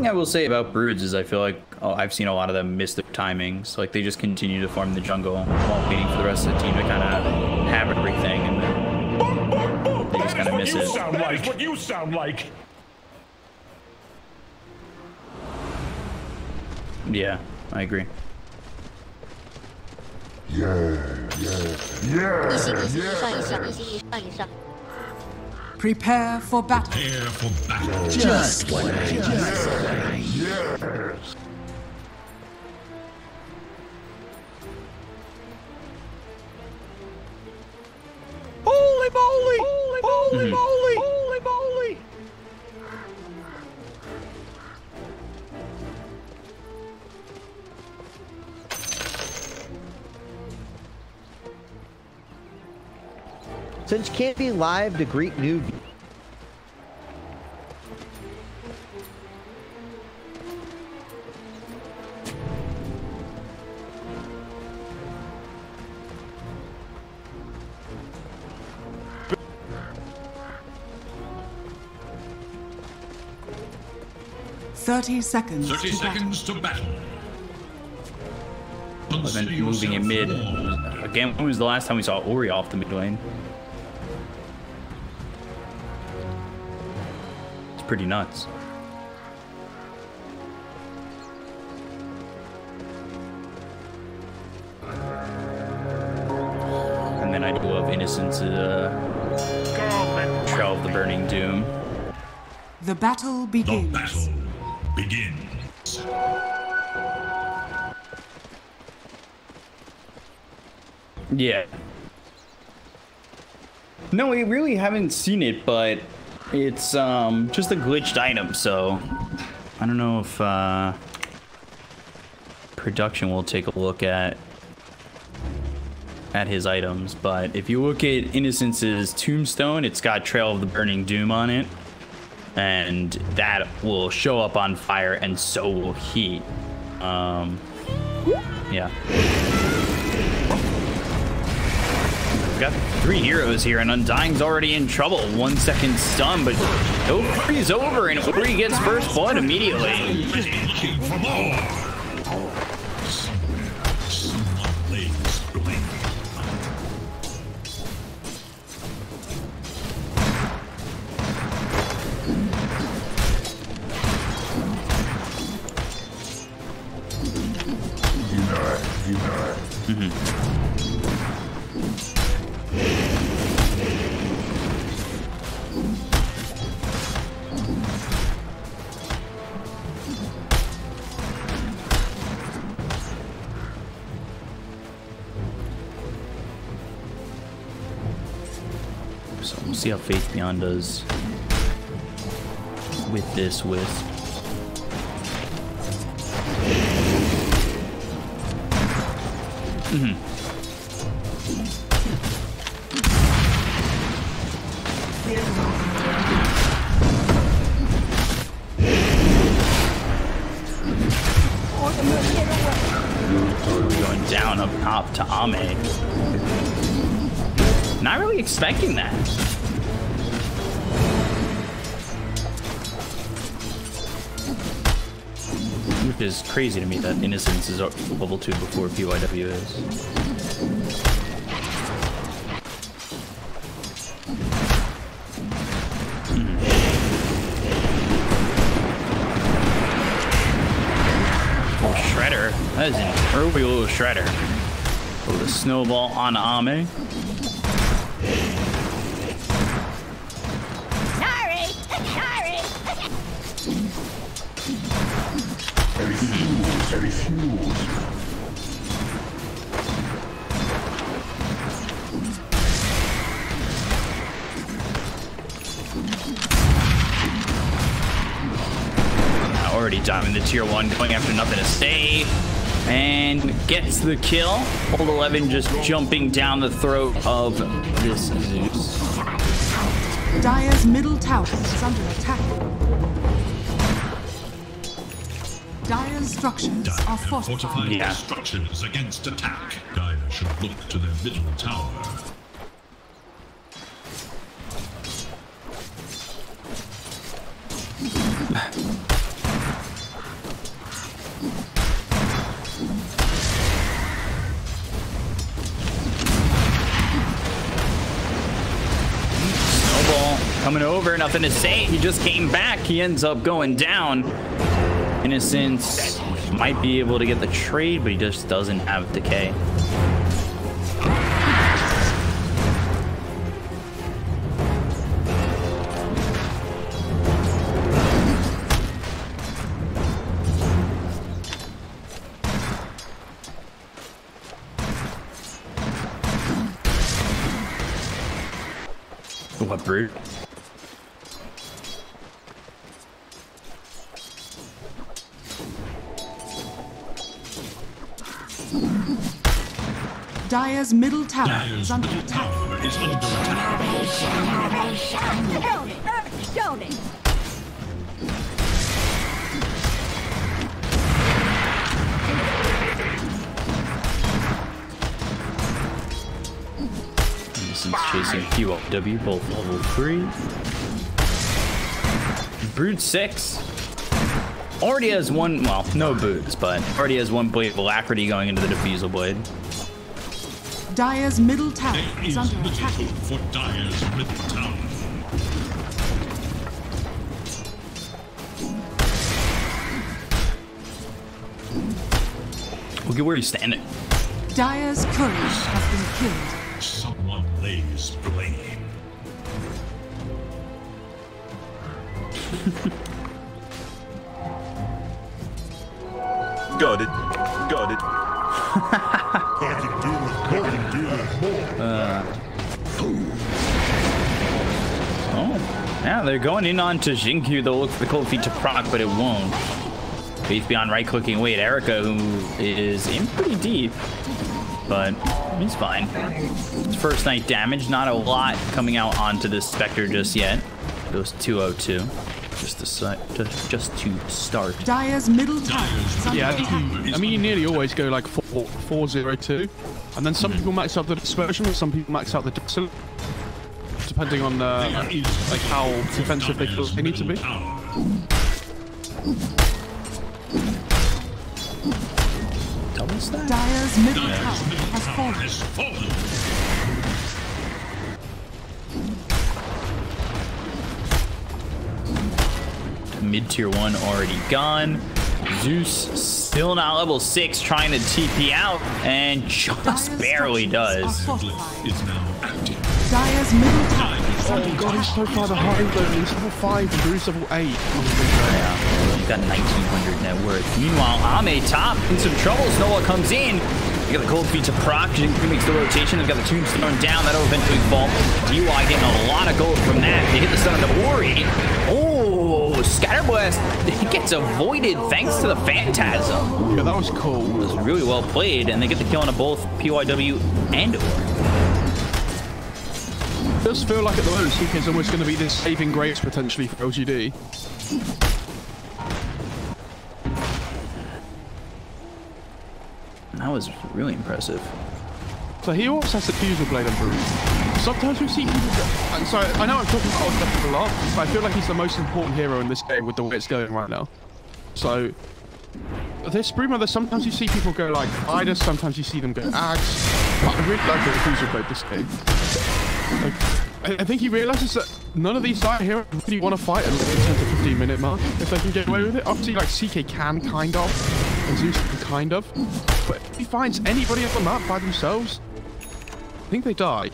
thing I will say about Broods is I feel like I've seen a lot of them miss their timings. Like they just continue to farm the jungle while waiting for the rest of the team to kind of have everything, and then they just kind of miss it. That is what you sound like. Yeah, I agree. Prepare for battle. Prepare for battle. Just play. Yes. Holy moly! Holy moly! Holy moly! Since you can't be live to greet new. Thirty seconds. 30 seconds to battle. And then moving in mid. Again, when was the last time we saw Ori off the mid lane? It's pretty nuts. And then I do love Innocence Trail of the Burning Doom. The battle begins. The battle begins. Yeah. No, we really haven't seen it, but it's just a glitched item, so I don't know if production will take a look at his items, but if you look at Innocence's tombstone, it's got Trail of the Burning Doom on it, and that will show up on fire, and so will he. Yeah. We've got 3 heroes here, and Undying's already in trouble. 1 second stun, but no freeze over, and Ori gets first blood immediately. Looking for more. Someone lays blame. So we'll see how Faith Beyond does with this Wisp. Going down up top to Ame. Not really expecting that. Which is crazy to me that Innocence is level 2 before PYW is. Oh, Shredder. That is an early little Shredder. Oh, the snowball on Ame. Heavy fuels. Already diving the tier 1, going after nothing to stay, and gets the kill. Old 11 just jumping down the throat of this Zeus. Dire's middle tower is under attack. Dire's structures are fortified. Yeah. Structures against attack. Dire should look to their middle tower. coming over, nothing to say. He just came back. He ends up going down. Innocence might be able to get the trade, but he just doesn't have decay. What brute? Dire's middle tower is under attack. Chasing POW, both level 3. Brood 6 already has one, well, no boots, but already has one blade of alacrity going into the defusal blade. Dire's middle tower is under attack. For Dire's middle tower. Look at where he's standing. Dire's courier has been killed. Someone lays blame. Got it. Got it. I can do it more. Oh, yeah, they're going in on to Jinkyu. They'll look for the cold feet to proc, but it won't. Faith beyond right clicking away at Erica, who is in pretty deep, but he's fine. It's first night damage, not a lot coming out onto this Spectre just yet. Goes 202. Just to start. Dire's middle tower is under attack. I mean, you nearly always go like 4-0-2, and then some people max out the dispersion, and some people max out the desolate, depending on like how defensive they feel they need to be. Double stack? Dire's middle tower has fallen. Mid-tier 1 already gone. Zeus still not level 6, trying to TP out, and just barely does. Is now active. Dire's middle tower is under Oh god, attack. he's so far behind though. He's level 5 and Drew's level 8. Yeah, he's got 1,900 net worth. Meanwhile, Ame top in some trouble. Snowball comes in. You got the cold feet to proc. Jinkyu makes the rotation. They've got the tombstone down. That'll eventually fall. DY getting a lot of gold from that. They hit the stun on the Ori. Oh, Scatterblast. He gets avoided thanks to the Phantasm. Yeah, that was cool. It was really well played, and they get the kill on both PYW and Ori. It does feel like at the moment CK is almost going to be this saving grace potentially for LGD. That was really impressive. So he always has the fusel blade on Brew. Sometimes we see people and so I know I'm talking about Spectre a lot, but I feel like he's the most important hero in this game with the way it's going right now. So this Brewmother, sometimes you see people go like Midas, sometimes you see them go Axe. But I really like the fusel blade this game. Like, I think he realizes that none of these side heroes really want to fight at like the 10 to 15 minute mark if they can get away with it. Obviously, like CK can kind of, and Zeus can kind of, but if he finds anybody on the map by themselves, I think they die.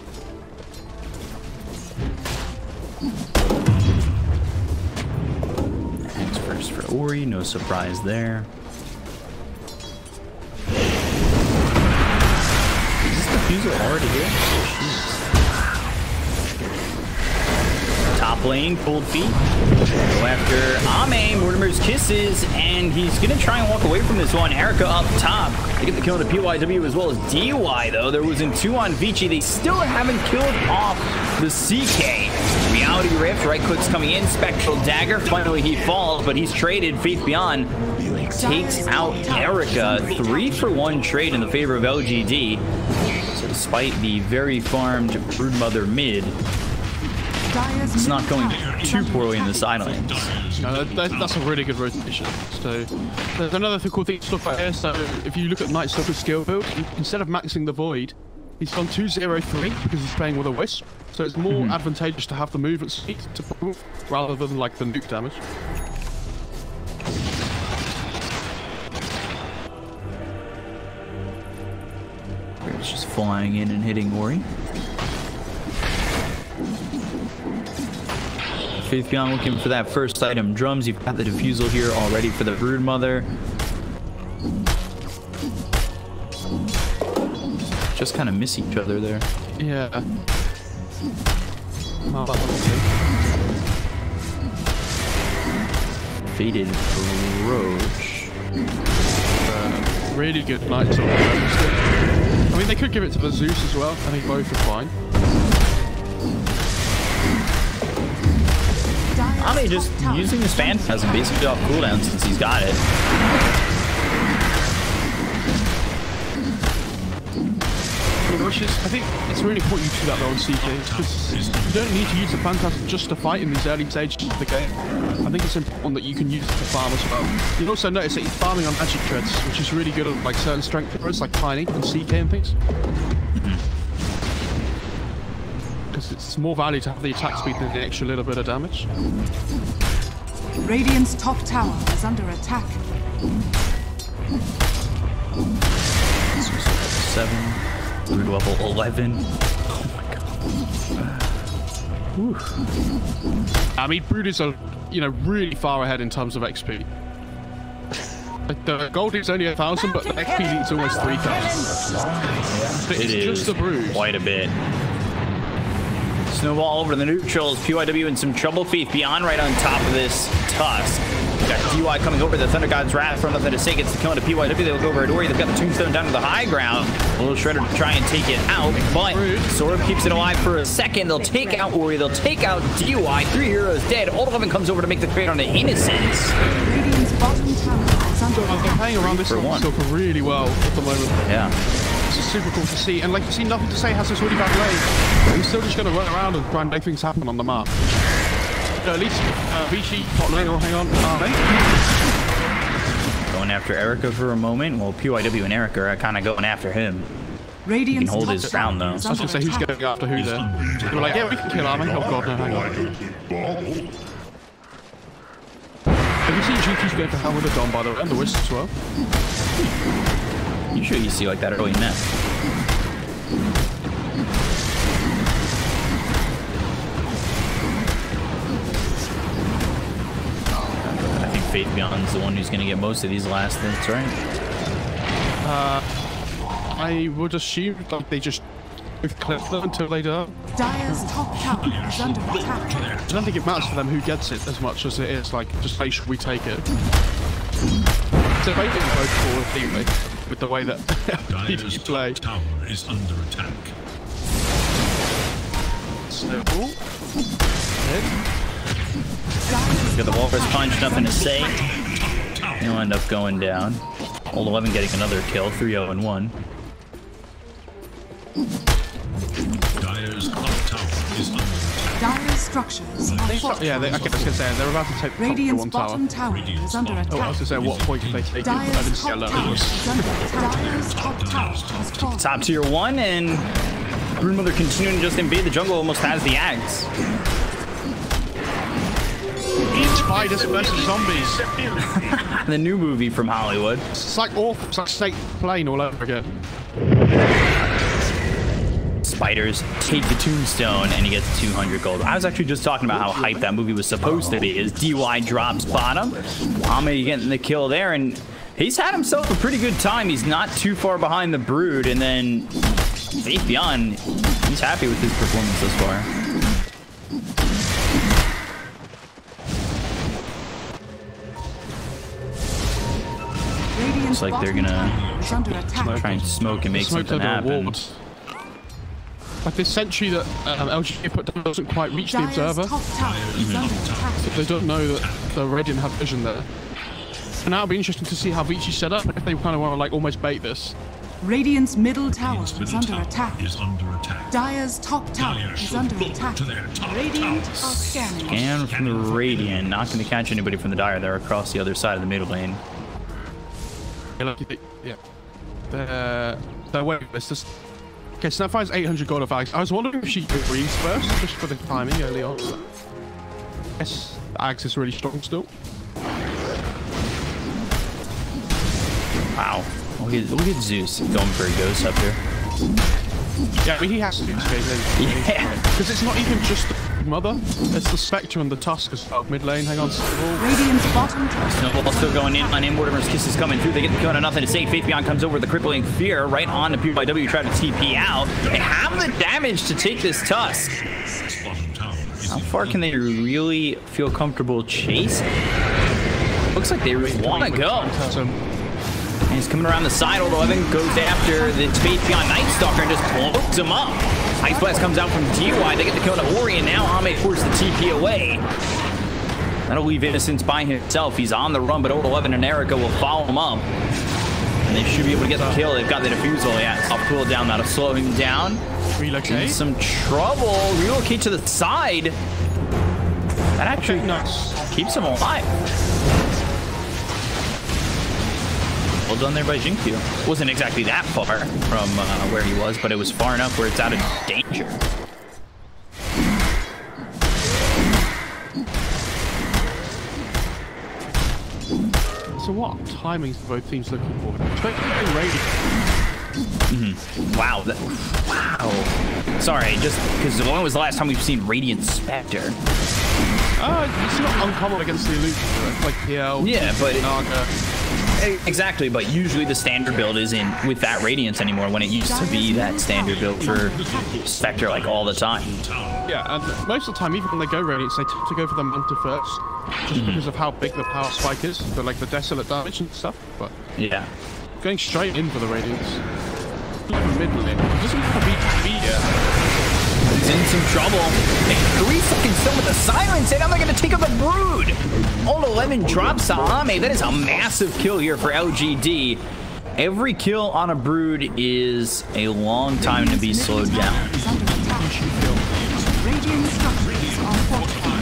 Axe first for Ori, no surprise there. Is this diffuser already here? Jeez. Top lane, cold feet. Go after Ame, Mortimer's kisses, and he's gonna try and walk away from this one. Erica up top. They get the kill on the PYW as well as DY though. There was in 2 on Vici. They still haven't killed off the CK. Reality Rift, right clicks coming in. Spectral Dagger. Finally he falls, but he's traded. Faith Beyond takes out Erica. 3-for-1 trade in the favor of LGD. So despite the very farmed Broodmother mid, it's not going too poorly in the side lanes. No, that's a really good rotation. So there's another cool thing to look at here. So if you look at Night Stalker's skill build, instead of maxing the Void, He's gone 2-0-3 because he's playing with a Wisp. So it's more advantageous to have the movement speed to move rather than like the nuke damage. It's just flying in and hitting Ori. Faith Beyond looking for that first item. Drums, you've got the defusal here already for the Broodmother. Just kind of miss each other there. Yeah. Faded Roach. Really good Knights on I mean, they could give it to the Zeus as well. I think both are fine. Ame just using his Phantasm basically off cooldown since he's got it. I think it's really important you do that though on CK, because you don't need to use the Phantasm just to fight in these early stages of the game. I think it's important that you can use it to farm as well. You'll also notice that he's farming on magic treads, which is really good at like certain strength throws like Tiny and CK and things. Because it's more value to have the attack speed than the extra little bit of damage. Radiant's top tower is under attack. 7. Brood level 11. Oh my god. I mean, Brood is really far ahead in terms of XP. Like the gold is only 1,000, but the XP is almost 3,000. But it's just the Brood. Quite a bit. Snowball over to the neutrals. PYW in some trouble. Faith Beyond right on top of this Tusk. Got DY coming over the Thunder God's Wrath from nothing to say. Gets the kill into PYW. They'll go over to Ori. They've got the Tombstone down to the high ground. A little Shredder to try and take it out, but Sword keeps it alive for a second. They'll take out Ori. They'll take out DY. 3 heroes dead. Old 11 comes over to make the trade on the Innocents. Radiant's bottom tower is under attack. They're playing around this stuff really well at the moment. Yeah. It's super cool to see. And like you see, nothing to say has this really bad lane. He's still just going to run around and try and make things happen on the map. At least Vichy, top lane, or hang on. Going after Erica for a moment. Well, PYW and Erica are kind of going after him. He can hold his ground though. I was going to say, who's going after who there? They were like, yeah, we can kill Army. Oh god, no, hang on. Have you seen GT's going for hell with the Dom, by the way, and the Wisp as well? Usually you see like that early net. I think Faith Beyond's the one who's going to get most of these last hits, right? I would assume like they just clip them until they do. Dire's top tower is under attack. I don't think it matters for them who gets it as much as it is like just say should we take it. So basically both forward anyway with the way that Dire's play. tower is under attack. Snowball. Got the Walrus Punch, nothing to say. He'll end up going down. Old 11 getting another kill, 3-0-1. Dire's top tower is under attack. Dire's structures are fortified. Yeah, I was going to say they're about to take the Radiant's one tower. bottom tower is under attack. Oh, I was going to say, at what point did they take it? I didn't Dire's see a top low. tower is under attack. Dire's top tower is fallen. Top tier 1, and Broodmother continuing to just invade the jungle, almost has the axe. Spiders versus zombies. The new movie from Hollywood. It's like awful. It's like State Plane all over again. Spiders take the Tombstone, and he gets 200 gold. I was actually just talking about how hyped that movie was supposed to be. As DY drops bottom, Ame getting the kill there, and he's had himself a pretty good time. He's not too far behind the Brood, and then Faith Beyond, he's happy with his performance thus far. Looks like they're gonna try and smoke and make something happen. Like this sentry that LGA put down doesn't quite reach the observer. So they don't know that the Radiant have vision there. And now it'll be interesting to see how Vichi's set up, if they kind of want to like almost bait this. Radiant's middle tower is under attack. Dire's top tower is under attack. Radiant are scanning. Scan from the Radiant, not going to catch anybody from the Dire. They're across the other side of the middle lane. Yeah, they're waiting. It's just Okay, Snapfire's 800 gold of Ags. I was wondering if she agrees first, just for the timing early on. Yes, Ags is really strong still. Wow. Look at Zeus going for a ghost up here. Yeah, I mean, he has to do this. Yeah. Because it's not even just the Mother, it's the Spectre and the Tusk as well. Mid lane, hang on. Radiant's bottom tower. Snowball still going in on Mortimer's Kiss is coming through. They get the kill on nothing to say. Faith Beyond comes over with the crippling fear right on to PYW, try to TP out. They have the damage to take this Tusk. How far can they really feel comfortable chasing? Looks like they really want to go. And he's coming around the side. Old 11 goes after the Faith Beyond Night Stalker and just blows him up. Ice Blast comes out from DY. They get the kill on Ori, and now Ame forced the TP away. That'll leave Innocence by himself. He's on the run, but Old 11 and Erica will follow him up. And they should be able to get the kill. They've got the defusal. Yeah, off cooldown. That'll slow him down. Relocate. Some trouble. Relocate to the side. That actually keeps him alive. Well done there by Jinkyu. Wasn't exactly that far from where he was, but it was far enough where it's out of danger. So what timings are both teams looking for? Wow. Wow. Sorry, just because when was the last time we've seen Radiant Spectre? It's not uncommon against the illusion, like PL. Yeah, but Naga. Exactly, but usually the standard build isn't with that Radiance anymore when it used to be that standard build for Spectre like all the time. Yeah, and most of the time, even when they go Radiance, they tend to go for the Manta first, just because of how big the power spike is, for like the desolate damage and stuff, but yeah. Going straight in for the Radiance. Mid lane. Doesn't have to be yet. He's in some trouble. 3 seconds still with the silence, and now they're going to take out the Brood. Old 11 drops Ame. That is a massive kill here for LGD. Every kill on a Brood is a long time to be slowed down. Radiant structures are fortified.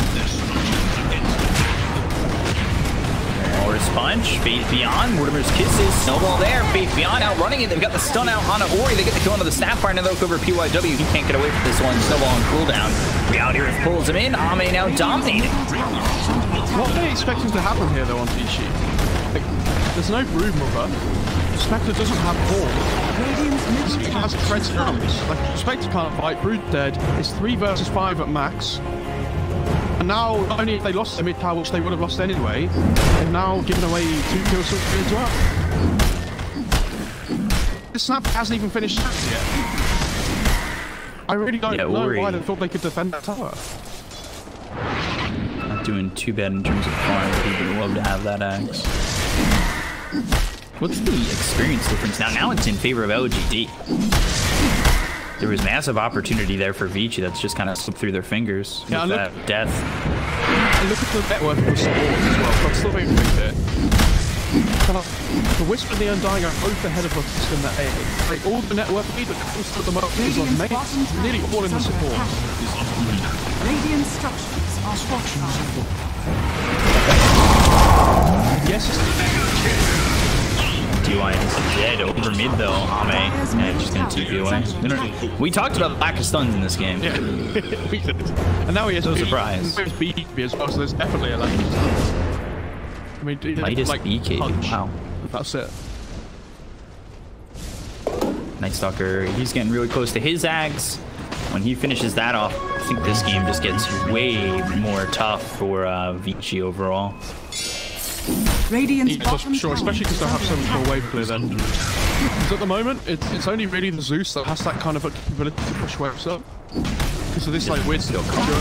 Mortis Punch, Faith Beyond, Mortimer's Kisses, Snowball there, Faith Beyond outrunning it. They've got the stun out on Ori. They get the kill onto the Snapfire, and they look over PYW. He can't get away from this one. Snowball on cooldown. Reality Rift pulls him in. Ame now dominated. What are they expecting to happen here, though, on Vici? Like, there's no Brood Mother. Spectre doesn't have Horn. Spectre has Thread Drums. Like, Spectre can't fight. Brood dead. It's 3 versus 5 at max. And now, not only have they lost their mid tower, which they would have lost anyway, they've now given away 2 kills as well. The Snap hasn't even finished yet. I really don't know why they thought they could defend that tower. Not doing too bad in terms of farm, but he would love to have that axe. What's the experience difference now? Now it's in favor of LGD. There was massive opportunity there for Vici that's just kind of slipped through their fingers with that death. And look at the network of support as well. That's still very big there. The Wisp and the Undying are both ahead of us in that A. Like, all the network feed that comes to the moment is on main, nearly all in the support. Radiant structures are fortified. Yes, DY is dead over mid though. Ame, yeah, just gonna TP away. We talked about the lack of stuns in this game. Yeah, we did. And now he has no surprise. There's BKB as well, so there's definitely a lack of stuns. I mean, latest like BKB. Wow. That's it. Night Stalker, he's getting really close to his Ags. When he finishes that off, I think this game just gets way more tough for Vici overall. Radiant's bottom sure, especially because they have so much more wave clear then. Because at the moment, it's only really the Zeus that has that kind of ability to push waves up. Because of this like weird skill combo.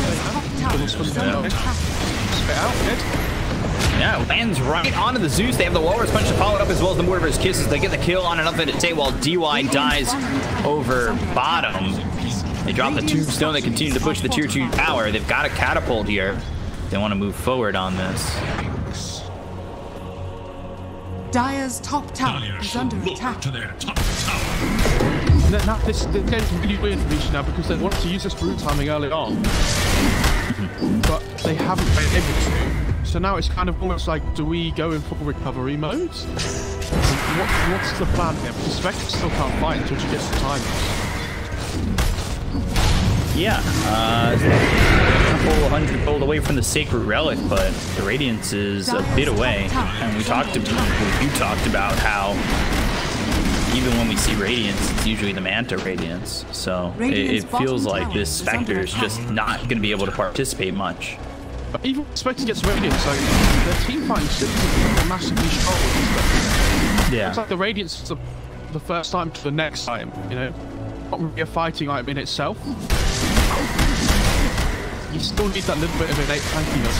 Yeah, lands right onto the Zeus. They have the Walrus Punch to follow it up as well as the Mortimer's Kisses. They get the kill on another to take while DY dies over bottom. They drop the Tombstone. They continue to push the tier 2 tower. They've got a catapult here. They want to move forward on this. Dire's top tower is under attack. Now, this game's really weird for Vici now because they wanted to use this Brood timing early on, but they haven't been able to. So now it's kind of almost like, do we go in full recovery mode? What's the plan here? Because Spectre still can't fight until she gets the timers. Yeah, a full 100 gold away from the Sacred Relic, but the Radiance is a bit away. And you talked about how even when we see Radiance, it's usually the Manta Radiance. So it feels like this Spectre is just not going to be able to participate much. But even when Spectre gets Radiance, so their team fighting systems are massively strong with this. Yeah. It's like the Radiance is the first time to the next time, you know? Not really a fighting item in itself. You still need that little bit of innate tankiness.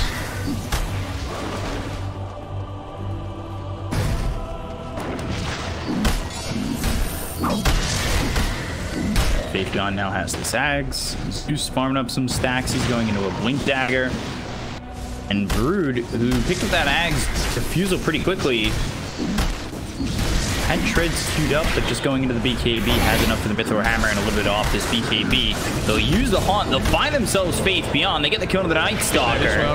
Faithgon now has the Sags. Zeus farming up some stacks. He's going into a Blink Dagger. And Brood, who picked up that Ags defusal pretty quickly, had Treads queued up, but just going into the BKB has enough for the Mythor Hammer and a little bit off this BKB. They'll use the Haunt. They'll find themselves Faith Beyond. They get the kill on the Night Stalker.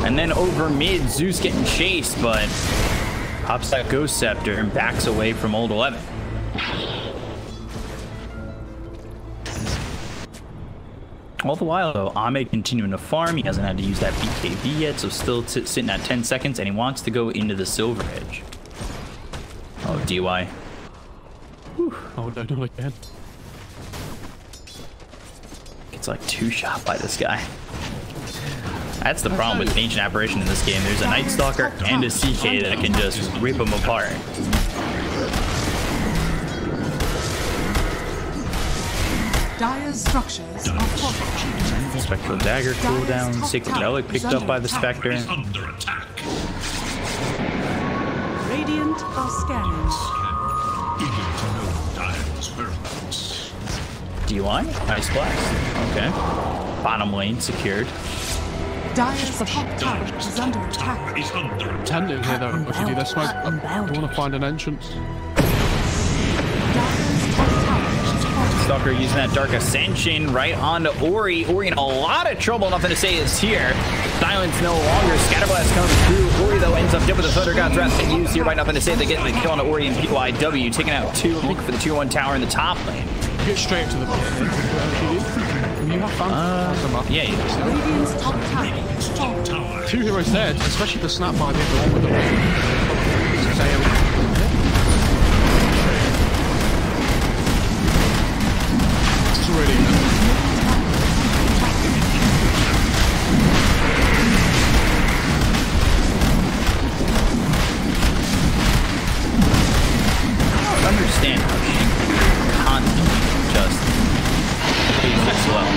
And then over mid, Zeus getting chased, but pops that Ghost Scepter and backs away from Old 11. All the while, though, Ame continuing to farm. He hasn't had to use that BKB yet, so still sitting at 10 seconds, and he wants to go into the Silver Edge. Oh, DY. Whew. Oh, no, not again. Gets like 2-shot by this guy. That's the problem with Ancient Apparition in this game. There's a Night Stalker and a CK that can just rip them apart. Dire's structures are fortified. Spectral Dagger cooldown. Sacred Relic picked up by the Spectre. Radiant are scanning. DY? Nice blast. Okay. Bottom lane secured. Dire's top tower is under attack. Tending here though. If you do this smoke, I want to find an entrance. Dire's top tower is fortified. Stalker using that Dark Ascension right onto Ori. Ori in a lot of trouble. Nothing to say is here. Silence no longer. Scatterblast comes through. Ori, though, ends up dead with the Thunder God's Wrath being used here by Nothing to Say. They get the kill on Ori and PYW, taking out 2. Looking for the 2-1 tower in the top lane. Get straight to the pit. You have fun. Yeah, you do. Radiant's top tower. 2 heroes there, especially the snap by the one with the It's really good. I don't understand how she constantly just plays this well.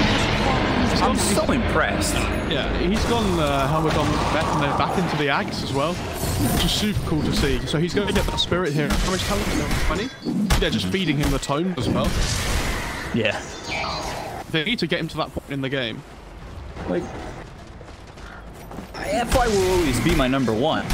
I'm so impressed. Yeah, he's gone helmet on back and then back into the Ags as well, which is super cool to see. So he's going to get that spirit here. How much talent? 20? Yeah, just feeding him the tone as well. Yeah. They need to get him to that point in the game. Like, FY will always be my #1.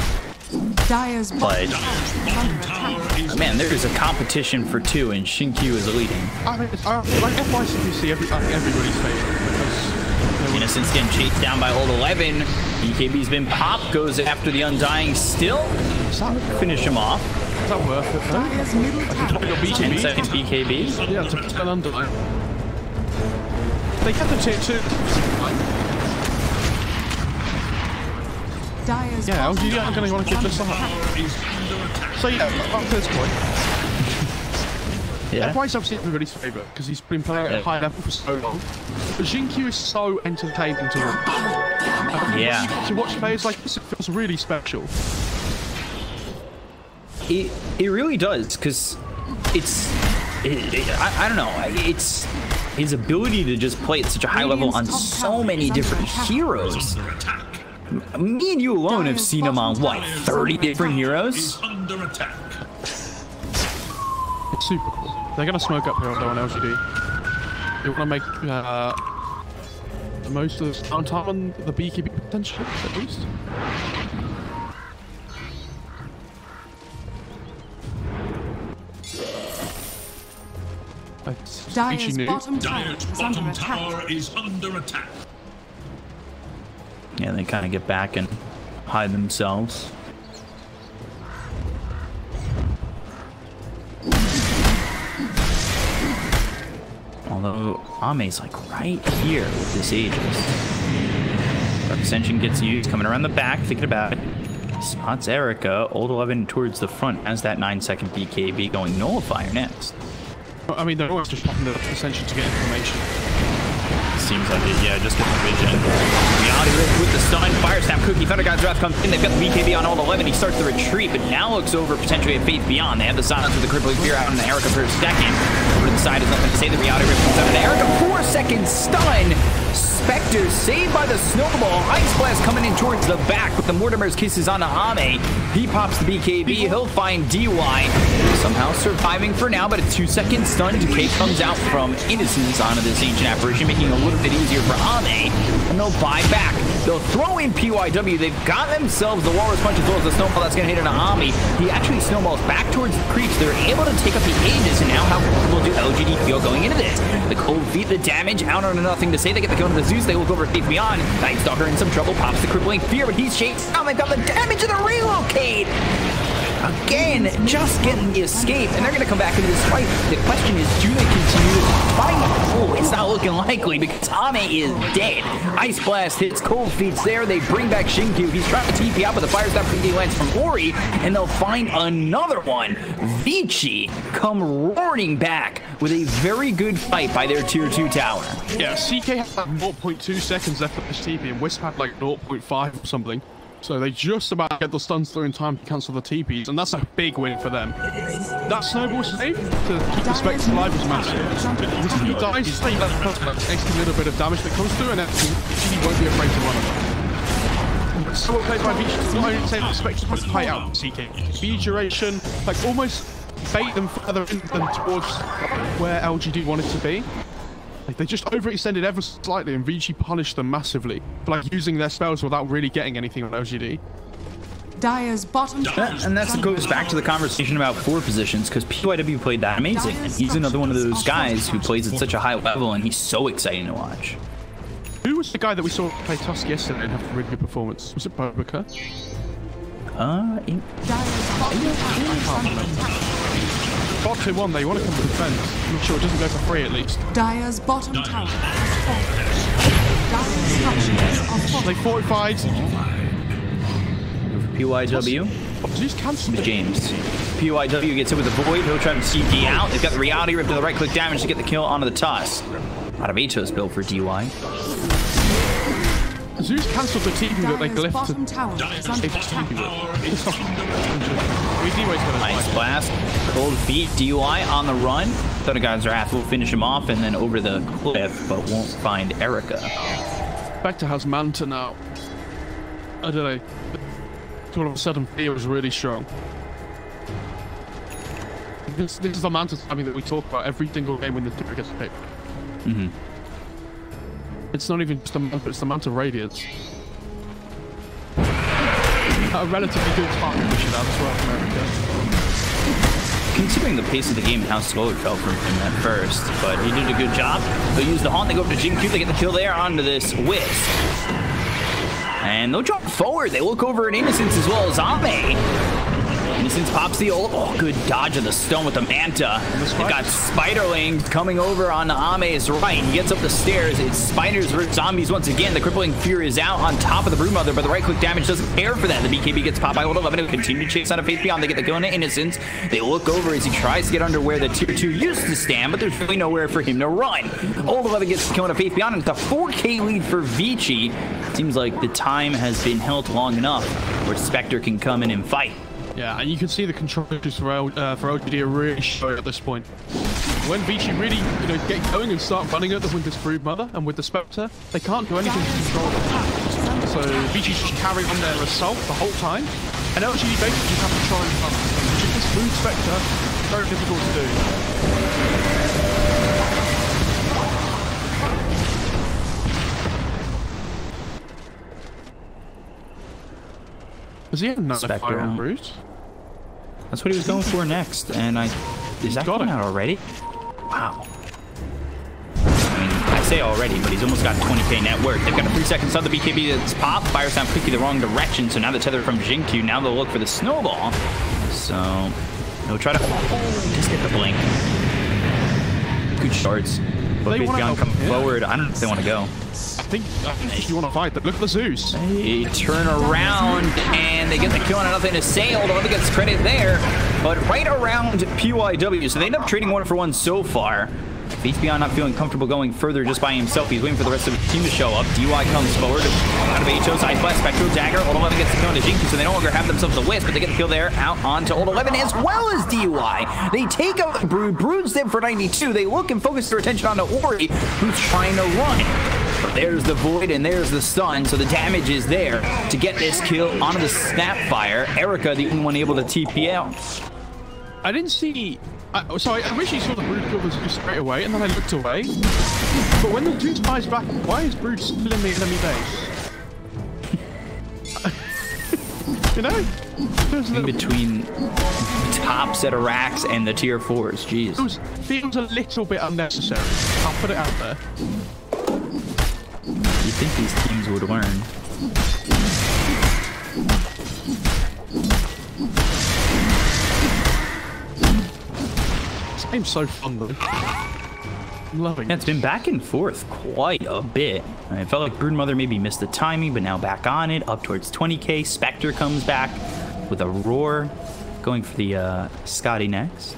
Dire's But, under attack. man, there is a competition for 2, and Shinkyu is leading. I mean, it's, like FYCPC, everybody's favorite because Innocence getting chased down by Old 11. BKB's been popped, goes after the Undying still. Finish him off. is that worth it though? Dire's middle tower. 10 second BKB. Yeah, to turn Undying. They get the tier 2. Dire's Yeah, bottom LGD tower aren't going to want to is keep this under up. attack. So yeah, up to this point. Yeah. FY's obviously everybody's favourite because he's been playing at a high level for so long. But Jinkyu is so entertaining to watch. Yeah. To watch players like this, it feels really special. It really does, because I don't know, it's his ability to just play at such a high level on so many different heroes. Me and you alone have seen him on, what, 30 different heroes? It's super cool. They're going to smoke up here though on LGD. They want to make the most of the downtime on the BKB potential, at least. Dire's bottom tower is under attack. Yeah, they kind of get back and hide themselves. Although Ame's like right here with this Aegis. Dark Ascension gets used, coming around the back, thinking about it. Spots Erica, Old 11 towards the front as that 9-second BKB going Nullifier next. I mean, they're always just popping the Ascension to get information. Seems like it, yeah, just getting vision. Reality Rift with the stun, Fire Snap, Cookie, Thunder God's Wrath comes in, they've got the BKB on Old 11, he starts the retreat, but now looks over potentially at Faith Beyond. They have the silence with the Crippling Fear out on the Erica for a second. Over to the side is nothing to say, the Reality Rift comes out of Erica, 4-second stun! Spectre saved by the snowball. Ice Blast coming in towards the back with the Mortimer's Kisses on Ame. He pops the BKB. He'll find DY. Somehow surviving for now, but a 2-second stun. Decay comes out from Innocence onto this Ancient Apparition, making it a little bit easier for Ame. And they'll buy back. They'll throw in PYW. They've got themselves the Walrus Punch as well as the Snowball that's going to hit on Ame. He actually snowballs back towards the creeps. They're able to take up the Aegis, and now how comfortable do LGD feel going into this? The Cold Feet, the damage, out on nothing to say. They get the kill into the Zeus. They look over Faith Beyond. Night Stalker in some trouble, pops the Crippling Fear, but he's chased down. They've got the damage of the relocate. Again, just getting the escape, and they're going to come back into this fight. The question is, do they continue to fight? Oh, it's not looking likely because Ame is dead. Ice Blast hits, Cold Feet's there. They bring back Shinkyu. He's trying to TP out, but the Fire Snap lands from Ori, and they'll find another one. Vici come roaring back with a very good fight by their tier 2 tower. Yeah, CK had 0.2 seconds left of this TP, and Wisp had like 0.5 or something. So they just about get the stuns through in time to cancel the TPs, and that's a big win for them. That snowball save to keep the Spectre alive was massive. If he dies, save that extra little bit of damage that comes through, and then he won't be afraid to run it. So well played by Vici. Not only save the Spectre, but fight out CK. Speed duration, like almost bait them further in than towards where LGD wanted to be. Like, they just overextended ever slightly, and Vici punished them massively for like using their spells without really getting anything on LGD. Dire's bottom. And that goes back to the conversation about 4 positions, because PYW played that amazing, and he's another one of those guys who plays at such a high level, and he's so exciting to watch. Who was the guy that we saw play Tusk yesterday and have a really good performance? Was it Bobica? Dire's bottom tower. Bot 2-1, they want to come to defend. I'm not sure it doesn't go for free at least. Dire's bottom tower has fallen. Dire's structures are They fortified. PYW. Just cancel it. James. PYW gets hit with the Void. He'll try to CP out. They've got the Reality Rip to the right-click damage to get the kill onto the Tusk. Out of Atos built for DY. Zeus cancelled the TP that they glyphed bottom tower is under attack. Ice Blast, Cold Feet, DY on the run. Thunder God's Wrath will finish him off and then over the cliff, but won't find Erica. Spectre has Manta now. I don't know. All of a sudden, feels really strong. This is the Manta timing that we talk about every single game when the tier gets picked. Mm-hmm. It's not even just the Manta, it's the Manta Radiance. A relatively good target we should have as well from Erica. Considering the pace of the game and how slow it felt from him at first, but he did a good job. They'll use the Haunt, they go up to Jing Q, they get the kill there onto this Wisp. And they'll jump forward, they look over at Innocence as well as Ame. Innocence pops the ult. Oh, good dodge of the stone with the Manta. They've got Spiderling coming over on Ame's right. He gets up the stairs. It's Spiders versus Zombies once again. The Crippling Fear is out on top of the Broodmother, but the right-click damage doesn't care for that. The BKB gets popped by Old 11. He'll continue to chase out of Faith Beyond. They get the kill into Innocence. They look over as he tries to get under where the tier 2 used to stand, but there's really nowhere for him to run. Old 11 gets the kill into Faith Beyond, and it's a 4K lead for Vici. Seems like the time has been held long enough where Spectre can come in and fight. Yeah, and you can see the control issues for LGD are really showing at this point. When Vici really, get going and start running at them with this Broodmother and with the Spectre, they can't do anything to control it. So Vici just carry on their assault the whole time, and LGD basically just have to try and run. Which is this Brood Spectre, very difficult to do. Does he have another fire on Brood? That's what he was going for next, and is that coming out already? Wow. I mean, I say already, but he's almost got 20k net worth. They've got a 3-second stun. The BKB that's popped. Fire sound quickly the wrong direction, so now the tether from Jinkyu. Now they'll look for the snowball. So they'll try to just get the blink. good starts. But Patreon come forward. I don't know if they want to go. I think if you want to fight, but look at the Zeus. They turn around and they get the kill on nothing to say. Although gets credit there, but right around PYW. So they end up trading 1-for-1 so far. FaceBeyond not feeling comfortable going further just by himself. He's waiting for the rest of the team to show up. DY comes forward out of HO, side blast, Spectre, Dagger. Old 11 gets the kill on Jinky, so they no longer have themselves a wisp, but they get the kill there out onto Old 11 as well as DY. They take out the Brood. Brood's there for 92. They look and focus their attention onto Ori, who's trying to run. But there's the Void and there's the stun, so the damage is there to get this kill onto the Snapfire. Erica, the only one able to TP out. I didn't see... sorry, I originally saw the Brood kill the Zeus straight away, and then I looked away. But when the Zeus flies back, why is Brood still in the enemy base? You know? In between top set of racks and the tier 4s, jeez. It feels a little bit unnecessary. I'll put it out there. You think these teams would learn? This game's so fun though. I'm loving it. It's been back and forth quite a bit. I felt like Broodmother maybe missed the timing, but now back on it, up towards 20k. Spectre comes back with a roar, going for the Scotty next.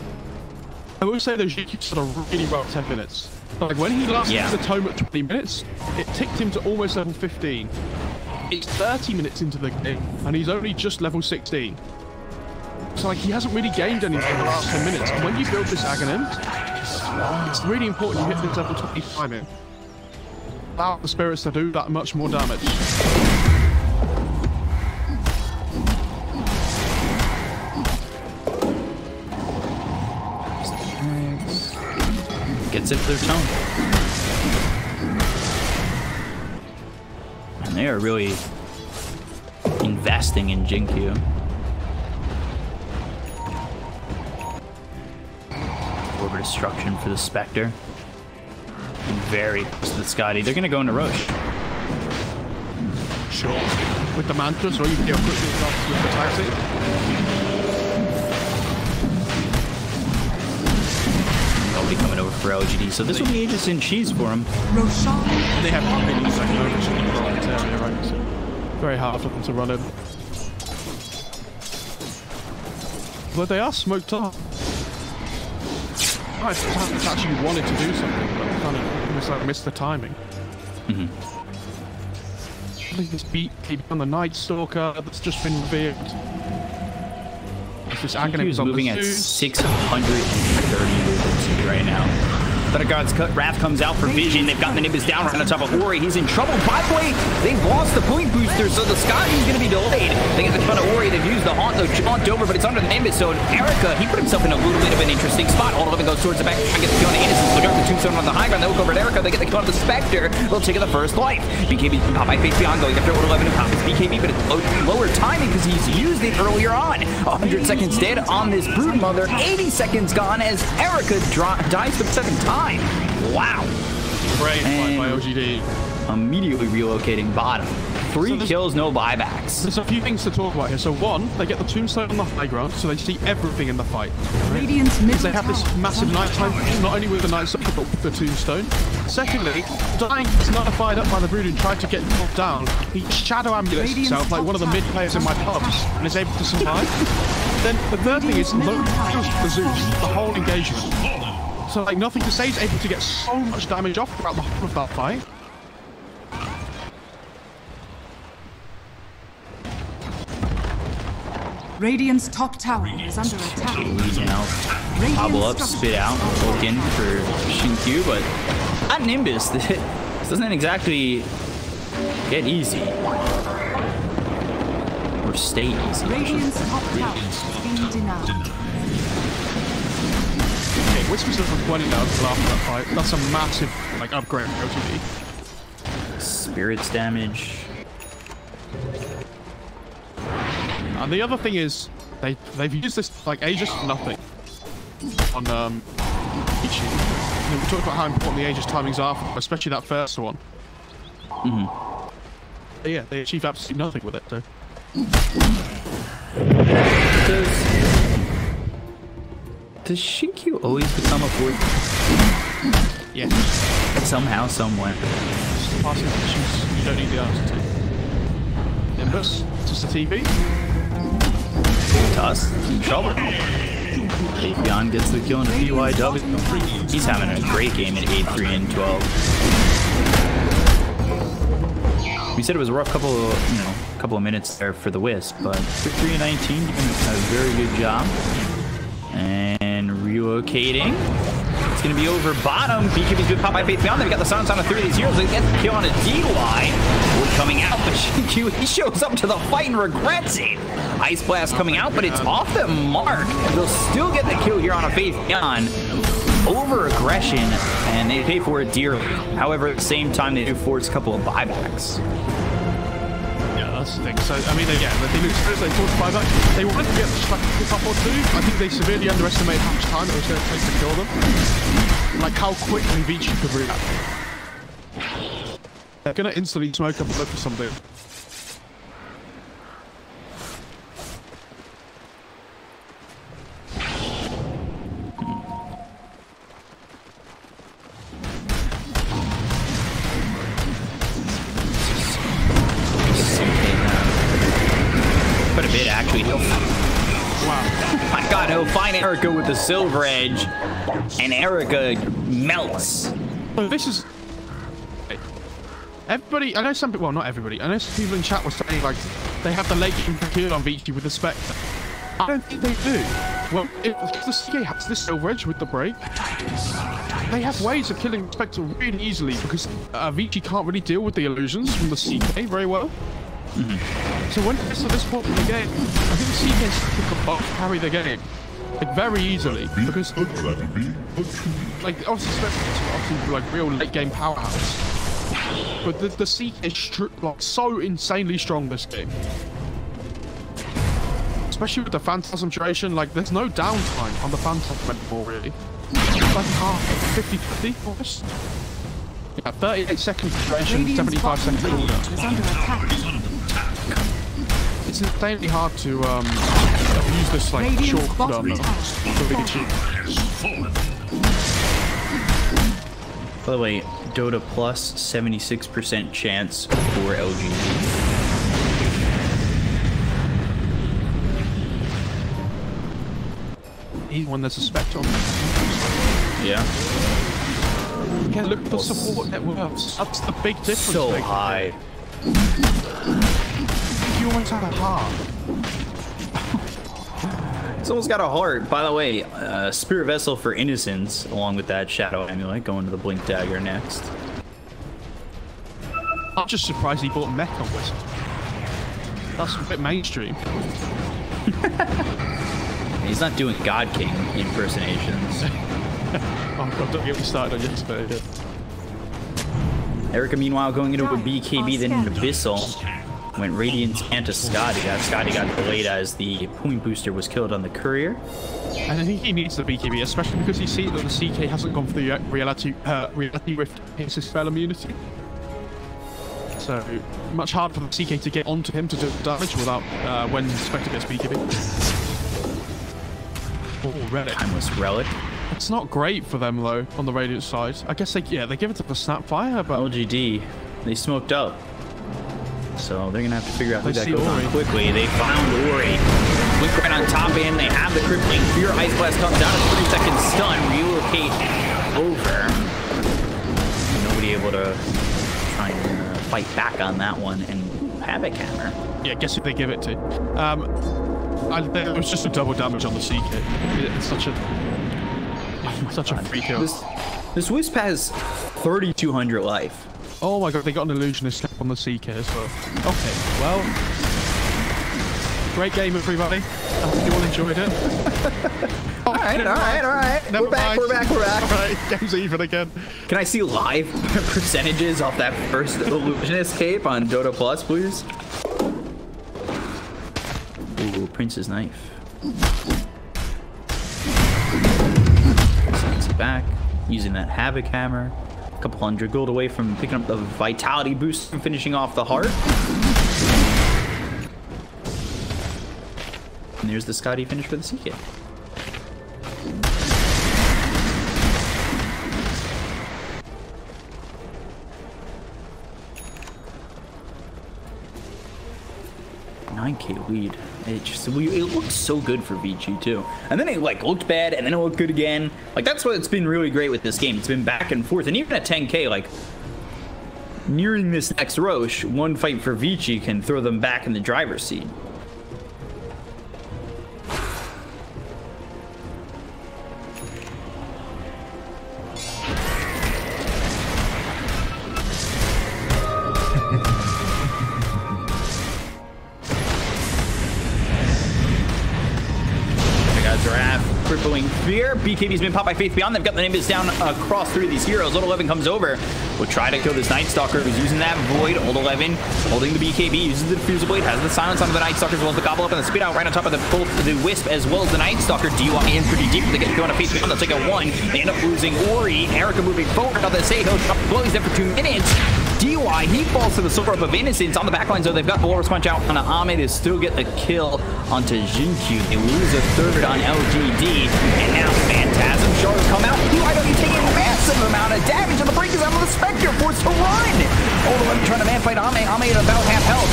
I will say those GQs did a really well 10 minutes. Like when he last used the tome at 20 minutes, it ticked him to almost level 15. It's 30 minutes into the game, and he's only just level 16. So like he hasn't really gained anything in the last 10 minutes. And when you build this Aghanim, it's really important you hit this level 20 timing. Allow the spirits to do that much more damage. Gets it to their tone. And they are really investing in Jinkyu. Over destruction for the Spectre. Very close to the Scotty. They're gonna go into Roche. Sure. With the mantra, so you can get quickly with the taxi. Nobody coming over for LGD, so this will be Aegis and cheese for him. They have many second ownership in the right area, right? So very hard for them to run in. But they are smoked up. I actually wanted to do something, but kind of missed the timing. I think this beat keep on the Night Stalker that's just been revealed. This Aghanim is moving at 630 movements right now. But God's Wrath comes out for Vision. They've got the Nimbus down right on top of Ori. He's in trouble. By the way, they've lost the point booster, so the Scotty's going to be delayed. They get the front of Ori. They've used the Haunt, though, Jaunt over, but it's under the Nimbus. So Erica, he put himself in a little bit of an interesting spot. All of it goes towards the back. Trying to get the kill on the Innocence. Look out the tombstone on the high ground. They look over at Erica. They get the kill on the Spectre. They'll take the first life. BKB pop by face beyond going after 11 and pop his BKB, but it's lower timing because he's used it earlier on. 100 seconds dead on this Broodmother. 80 seconds gone as Erica dies for the second time. Wow. Great fight by OGD. Immediately relocating bottom. 3 kills, no buybacks. There's a few things to talk about here. So one, they get the tombstone on the high ground, so they see everything in the fight. Radiant's middle they have this massive nighttime vision, not only with the Night Stalker, but with the tombstone. Secondly, Dying is not fired up by the Brood and tried to get knocked down. He shadow ambulance himself like one of the mid players in my pubs and is able to survive. Then the third thing is low the Zeus, the whole engagement. So like nothing to say is able to get so much damage off throughout the whole of that fight. Radiant's top tower is under attack. Now, hobble up, spit out, look in for Shinkyu, but at Nimbus, this doesn't exactly get easy. Or stay easy. Radiant's top tower is being denied. Okay, Whispers have pointed out after that fight. That's a massive upgrade for OTD. Spirits damage. And the other thing is, they've used this Aegis for nothing on Ichi. We talked about how important the Aegis timings are, especially that first one. But yeah, they achieve absolutely nothing with it. So. Does Shinkyu always become a 4th? Yeah. Somehow, somewhere. Passing positions, you don't need the answer to. Nimbus, just a TV. Tuss, in trouble. Avion gets the kill in the PYW. He's having a great game at 8-3 and 12. We said it was a rough couple of minutes there for the Wisp, but 3 and 19 doing a very good job. And relocating. It's going to be over bottom. BKB's good pop by Faith Beyond. They've got the silence on a 3 of these heroes. They get the kill on a DY. Wood coming out, but he shows up to the fight and regrets it. Ice Blast coming out, but it's off the mark. They'll still get the kill here on a Faith Beyond. Over aggression, and they pay for it dearly. However, at the same time, they do force a couple of buybacks. Yeah, that's the thing. So, I mean, again, they lose first, they force buyback. They wanted to get the strike pick up or two. I think they severely underestimated how much time it was going to take to kill them. Like how quickly Vici could react. They're going to instantly smoke up a look for something. Quite a bit, actually. Wow. My God, he'll find Erica with the Silver Edge, and Erica melts. So this is... Everybody, I know some people, well, not everybody, I know some people in chat were saying, like, they have the late game kill on Vici with the Spectre. I don't think they do. Well, if the CK has this Silver Edge with the break, they have ways of killing Spectre really easily because Vici can't really deal with the illusions from the CK very well. So when it gets to this point in the game, I think the CKs can carry the game like very easily because like obviously Spectre's obviously like real late game powerhouse, but the CK is like so insanely strong this game, especially with the Phantasm duration. Like there's no downtime on the Phantasm anymore really. It's like half 50-50 almost. Yeah, 38 seconds duration, 75 seconds cooldown. Is under attack. It's insanely hard to use this like short cooldown for big achievement. By the way, Dota plus 76% chance for LGD. Even when there's a Spectre on. Yeah. Again, look at the support networks. That's the big difference. So high. You always have a heart. It's almost got a heart. By the way, Spirit Vessel for Innocence, along with that Shadow Amulet, going to the Blink Dagger next. I'm just surprised he bought Mech on Wizard. That's a bit mainstream. He's not doing God King impersonations. Oh god, don't get me started on yesterday again. Erica, meanwhile, going into a BKB, then an Abyssal. Went Radiant scan to Scotty. That Scotty got delayed as the point booster was killed on the Courier. And I think he needs the BKB, especially because he sees that the CK hasn't gone for the reality rift his spell immunity. So much harder for the CK to get onto him to do damage without when Spectre gets BKB. Oh, Relic. Timeless Relic. It's not great for them though on the Radiant side. I guess they give it to the Snapfire, but LGD, they smoked up. So they're gonna have to figure out who that goes Ori on quickly. They found Ori. Blink right on top end. They have the crippling fear. Ice Blast comes down. A 3-second stun. Relocate over. Nobody able to try and fight back on that one. And Havoc Hammer. yeah, guess who they give it to? There was just a double damage on the CK. It's such a free kill. This Wisp has 3,200 life. Oh my god, they got an illusionist step on the CK as well. Okay, well, great game, everybody. I hope you all enjoyed it. all right. We're back. All right, game's even again. Can I see live percentages off that first illusionist cape on Dota Plus, please? Ooh, Prince's Knife. Sends it back, using that Havoc Hammer. A couple hundred gold away from picking up the Vitality boost and finishing off the Heart. And there's the Scotty finish for the CK. 9k lead. It looked so good for Vici too, and then it like looked bad, and then it looked good again. Like that's what's been really great with this game. It's been back and forth, and even at 10k, like nearing this next Roche, one fight for Vici can throw them back in the driver's seat. Crippling fear. BKB's been popped by Faith Beyond. They've got the Nimbus down across three of these heroes. Old 11 comes over. Will try to kill this Night Stalker who's using that Void. Old 11 holding the BKB, uses the Diffuser Blade, has the silence on the Night Stalker as well as the Gobble Up and the Spit Out right on top of both the Wisp as well as the Night Stalker. DUI in pretty deep. They get going to Faith Beyond. They'll take a 1. They end up losing Ori. Erica moving forward. Now they say he'll drop the blow. He's there for 2 minutes. DUI, he falls to the Silver Rope of Innocence on the backlines, though. They've got the Walrus Punch out on Ame to still get the kill onto Jinkyu. They lose a third on LGD, and now Phantasm Shards come out. DUI taking a massive amount of damage, and the break is out of the Spectre, forced to run. Old 11 trying to man fight Ame. Ame at about half health.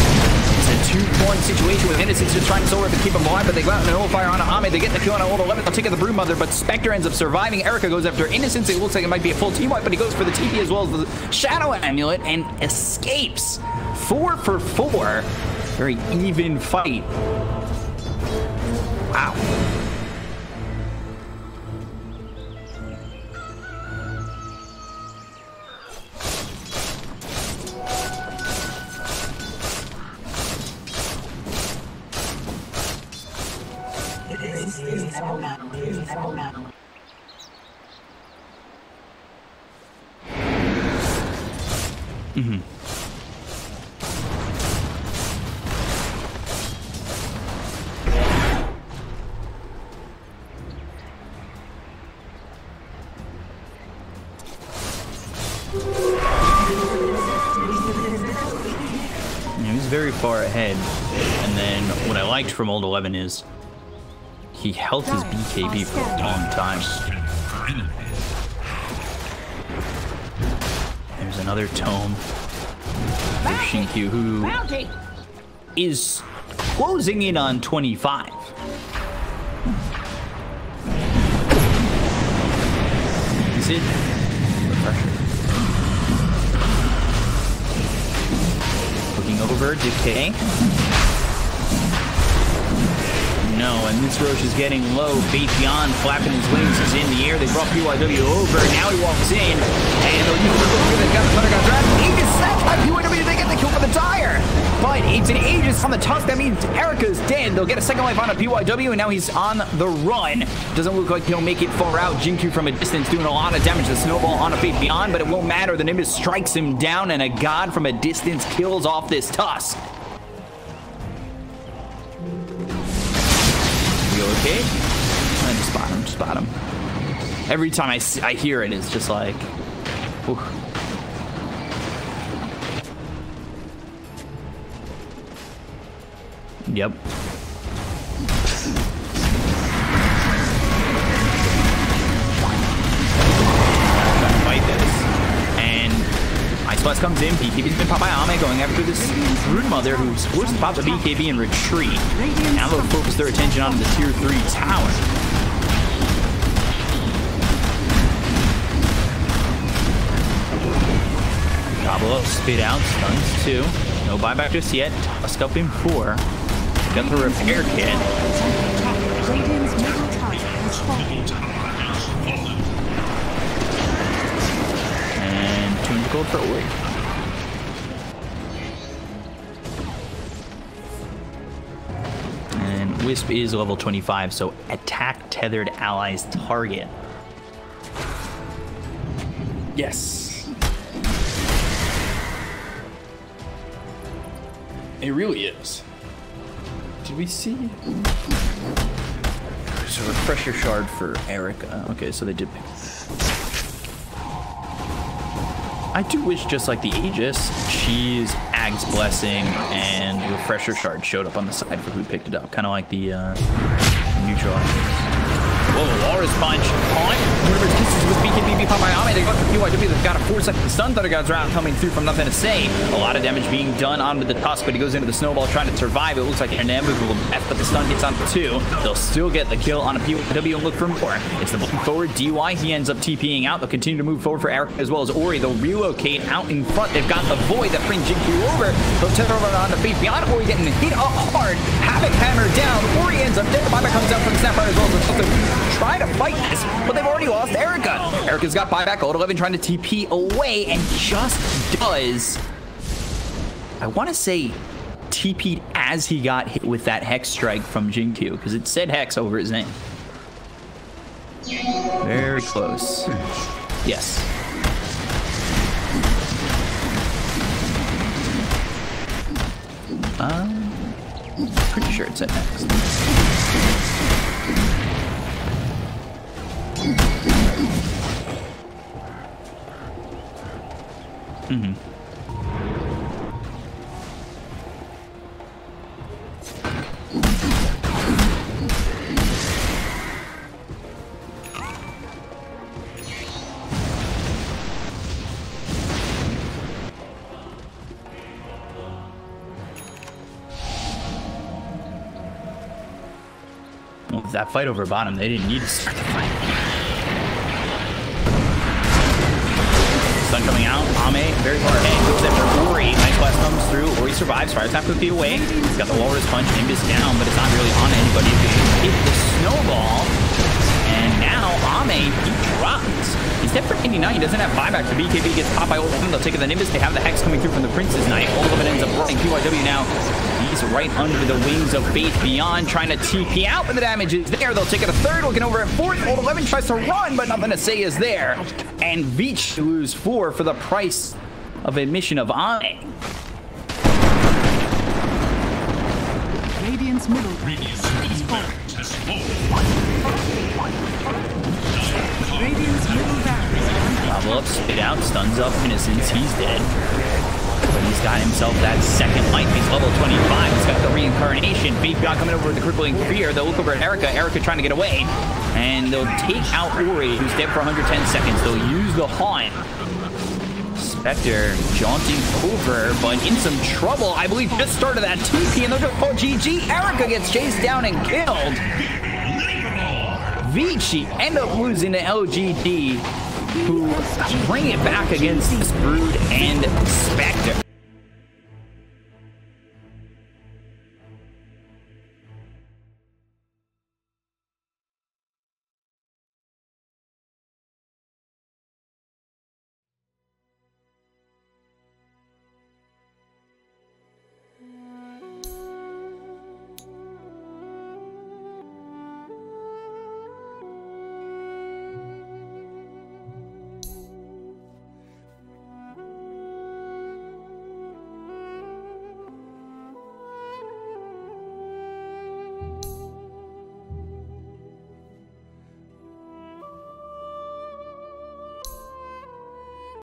It's a 2-1 situation with Innocence just trying to Silver Rope to keep him alive, but they go out and null fire on Ame. They get the kill on Old 11. They'll take out the Broodmother, but Spectre ends up surviving. Erica goes after Innocence. It looks like it might be a full team wipe, but he goes for the TP as well as the Shadow Amulet and escapes. 4 for 4. Very even fight. Wow. Very far ahead, and then what I liked from Old 11 is he held his BKB for a long time. There's another tome for Jinkyu, who is closing in on 25. Is it the pressure? Over Decay. No, and this Roche is getting low. Faith Beyond flapping his wings. He's in the air. They brought PYW over. Now he walks in. And they'll use the they've got the Thunder got dragged. Aegis snatched by PYW. They get the kill for the Dire. But it's an Aegis on the Tusk. That means Erica's dead. They'll get a second life on a PYW, and now he's on the run. Doesn't look like he'll make it far out. Jinkyu from a distance doing a lot of damage to Snowball on a Faith Beyond, but it won't matter. The Nimbus strikes him down, and a God from a distance kills off this Tusk. Okay, I just spot him. Every time I hear it, it's just like, whew. Yep. Trying to fight this, and Ice Blast comes in. BKB's been popped by Ame, going after this Broodmother, who's forced to pop the BKB and retreat. Now they'll focus their attention on the tier 3 tower. Gobble Up, Spit Out, stuns 2. No buyback just yet. Tusk up in 4. Got the repair kit. And 200 gold for Ori. And Wisp is level 25, so attack tethered allies target. Yes. It really is. Did we see? There's a refresher shard for Erica. Okay, so they did pick. I do wish, just like the Aegis, Cheese, Ag's Blessing, and Refresher Shard showed up on the side for who picked it up. Kind of like the neutral. Whoa, Walrus Punch. Universe Kisses with BKB behind by Ame. They got the PYW. They've got a 4-second stun. Thunder God's round coming through from nothing to say. A lot of damage being done onto the Tusk, but he goes into the snowball trying to survive. It looks like an inevitable death, but the stun gets onto 2. They'll still get the kill on a PYW and look for more. It's the looking forward. DY, he ends up TPing out. They'll continue to move forward for Eric as well as Ori. They'll relocate out in front. They've got the Void that brings JQ over. They'll turn over on the face beyond. Ori getting hit up hard. Havoc hammer down. Ori ends up dead. Buyback comes out from Snapfire as well. They'll try to fight this, but they've already lost Erica. Erica's got buyback. Old 11 trying to TP away and just does, I want to say, TP'd as he got hit with that Hex strike from Jinkyu, because it said Hex over his name. Very close. Yes. Pretty sure it said Hex. Mm-hmm. Well, that fight over bottom, they didn't need to start the fight. Sun coming out. Ame, very far ahead. Goes after Ori. Nice blast comes through. Ori survives. Fire tap quickly away. He's got the Walrus Punch. Nimbus down, but it's not really on anybody. Hit the snowball. And now Ame, he drops. He's dead for 89. He doesn't have buyback. The BKB gets popped by Old 11. They'll take the Nimbus. They have the Hex coming through from the Prince's Knight. Old 11 ends up running PYW now. He's right under the wings of Faith Beyond, trying to TP out, but the damage is there. They'll take it a third, looking over at 4th. Old 11 tries to run, but nothing to say is there. And Veach to lose 4 for the price of admission of Ame. Radiant's middle barracks has fallen. Radiant's middle barracks. Level up, spit out, stuns up, Innocence. He's dead. But he's got himself that second life. He's level 25. He's got the reincarnation. Faith Beyond coming over with the crippling fear. They'll look over at Erica. Erica trying to get away. And they'll take out Ori, who's dead for 110 seconds. They'll use the Haunt. Spectre jaunting over, but in some trouble. I believe just started that TP, and they'll just call GG. Erica gets chased down and killed. Vici end up losing to LGD, who bring it back against this Brood and Spectre.